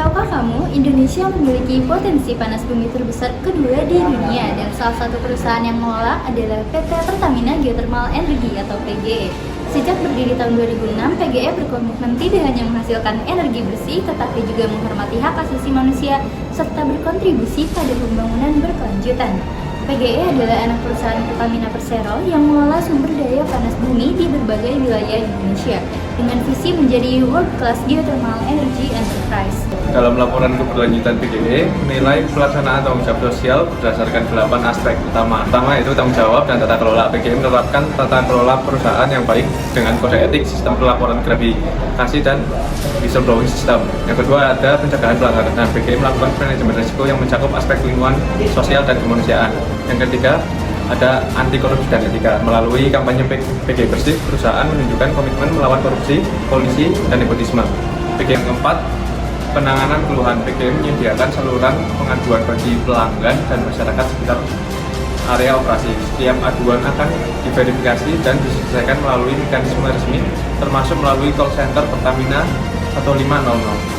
Tahukah kamu, Indonesia memiliki potensi panas bumi terbesar kedua di dunia dan salah satu perusahaan yang mengelola adalah PT Pertamina Geothermal Energy atau PGE. Sejak berdiri tahun 2006, PGE berkomitmen tidak hanya menghasilkan energi bersih, tetapi juga menghormati hak asasi manusia serta berkontribusi pada pembangunan berkelanjutan. PGE adalah anak perusahaan Pertamina Persero yang mengelola sumber daya panas bumi di berbagai wilayah Indonesia dengan visi menjadi World Class Geothermal Energy Enterprise. Dalam laporan keberlanjutan PGE, menilai pelaksanaan tanggung jawab sosial berdasarkan 8 aspek utama. Pertama yaitu tanggung jawab dan tata kelola. PGE menerapkan tata kelola perusahaan yang baik dengan kode etik, sistem pelaporan gratifikasi, dan whistleblowing system. Yang kedua ada pencegahan pelanggaran. Dan PGE melakukan manajemen risiko yang mencakup aspek lingkungan, sosial, dan kemanusiaan. Yang ketiga ada anti korupsi dan etika. Melalui kampanye PGE Bersih, perusahaan menunjukkan komitmen melawan korupsi, kolusi, dan nepotisme. PGE yang keempat, penanganan keluhan. PGE menyediakan saluran pengaduan bagi pelanggan dan masyarakat sekitar area operasi. Setiap aduan akan diverifikasi dan diselesaikan melalui mekanisme resmi, termasuk melalui call center Pertamina 1500.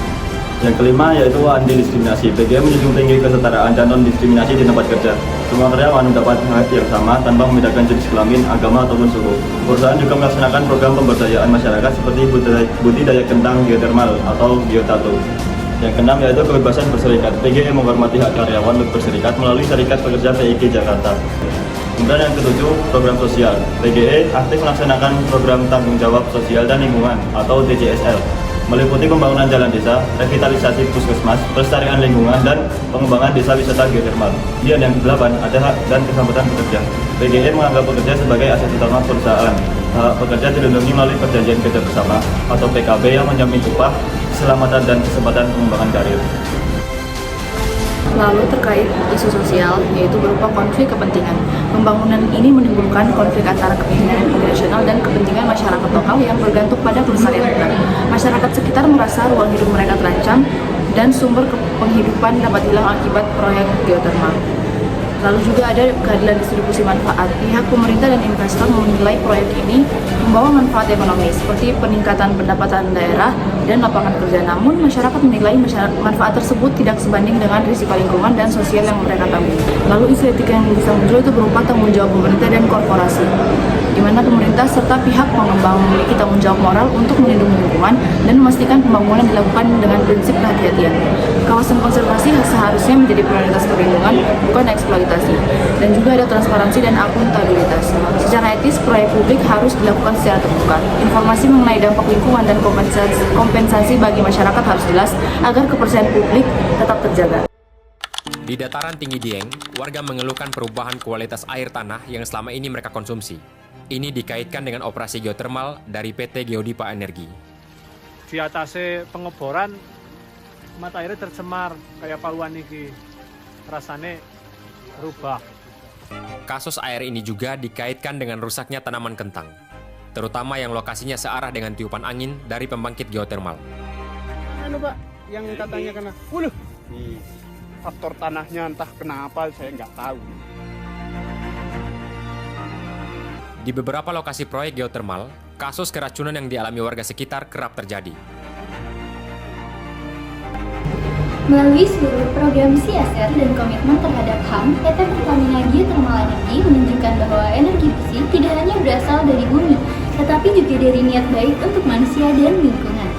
Yang kelima yaitu anti diskriminasi. PGE menjunjung tinggi kesetaraan dan non diskriminasi di tempat kerja. Semua karyawan mendapat hak yang sama tanpa membedakan jenis kelamin, agama ataupun suku. Perusahaan juga melaksanakan program pemberdayaan masyarakat seperti budidaya kentang geothermal atau geotato. Yang keenam yaitu kebebasan berserikat. PGE menghormati hak karyawan untuk berserikat melalui Serikat Pekerja PIK Jakarta. Kemudian yang ketujuh, program sosial. PGE aktif melaksanakan program tanggung jawab sosial dan lingkungan atau TJSL, meliputi pembangunan jalan desa, revitalisasi puskesmas, pelestarian lingkungan, dan pengembangan desa wisata geothermal. Kemudian yang ke-8 ada hak dan keselamatan pekerja. PGE menganggap pekerja sebagai aset utama perusahaan. Hak pekerja dilindungi melalui perjanjian kerja bersama atau PKB yang menjamin upah, keselamatan, dan kesempatan pengembangan karir. Lalu terkait isu sosial, yaitu berupa konflik kepentingan. Pembangunan ini menimbulkan konflik antara kepentingan internasional dan kepentingan masyarakat lokal yang bergantung pada pelestarian hutan. Masyarakat sekitar merasa ruang hidup mereka terancam dan sumber penghidupan dapat hilang akibat proyek geothermal. Lalu juga ada keadilan distribusi manfaat. Pihak pemerintah dan investor menilai proyek ini membawa manfaat ekonomi seperti peningkatan pendapatan daerah dan lapangan kerja. Namun masyarakat menilai manfaat tersebut tidak sebanding dengan risiko lingkungan dan sosial yang mereka tanggung. Lalu isu etika yang bisa muncul itu berupa tanggung jawab pemerintah dan korporasi, di mana pemerintah serta pihak pengembang memiliki tanggung jawab moral untuk melindungi lingkungan dan memastikan pembangunan dilakukan dengan prinsip kehati-hatian. Kawasan konservasi seharusnya menjadi prioritas perlindungan, bukan eksploitasi. Dan juga ada transparansi dan akuntabilitas. Secara etis, proyek publik harus dilakukan secara terbuka. Informasi mengenai dampak lingkungan dan kompensasi bagi masyarakat harus jelas agar kepercayaan publik tetap terjaga. Di dataran tinggi Dieng, warga mengeluhkan perubahan kualitas air tanah yang selama ini mereka konsumsi. Ini dikaitkan dengan operasi geothermal dari PT Geodipa Energi. Di atasnya pengeboran, mata airnya tercemar kayak paluan ini, rasanya rubah. Kasus air ini juga dikaitkan dengan rusaknya tanaman kentang, terutama yang lokasinya searah dengan tiupan angin dari pembangkit geothermal. Anu Pak, yang katanya kena, faktor tanahnya entah kenapa saya nggak tahu. Di beberapa lokasi proyek geothermal, kasus keracunan yang dialami warga sekitar kerap terjadi. Melalui seluruh program CSR dan komitmen terhadap HAM, PT Pertamina Geothermal Energy menunjukkan bahwa energi bersih tidak hanya berasal dari bumi, tetapi juga dari niat baik untuk manusia dan lingkungan.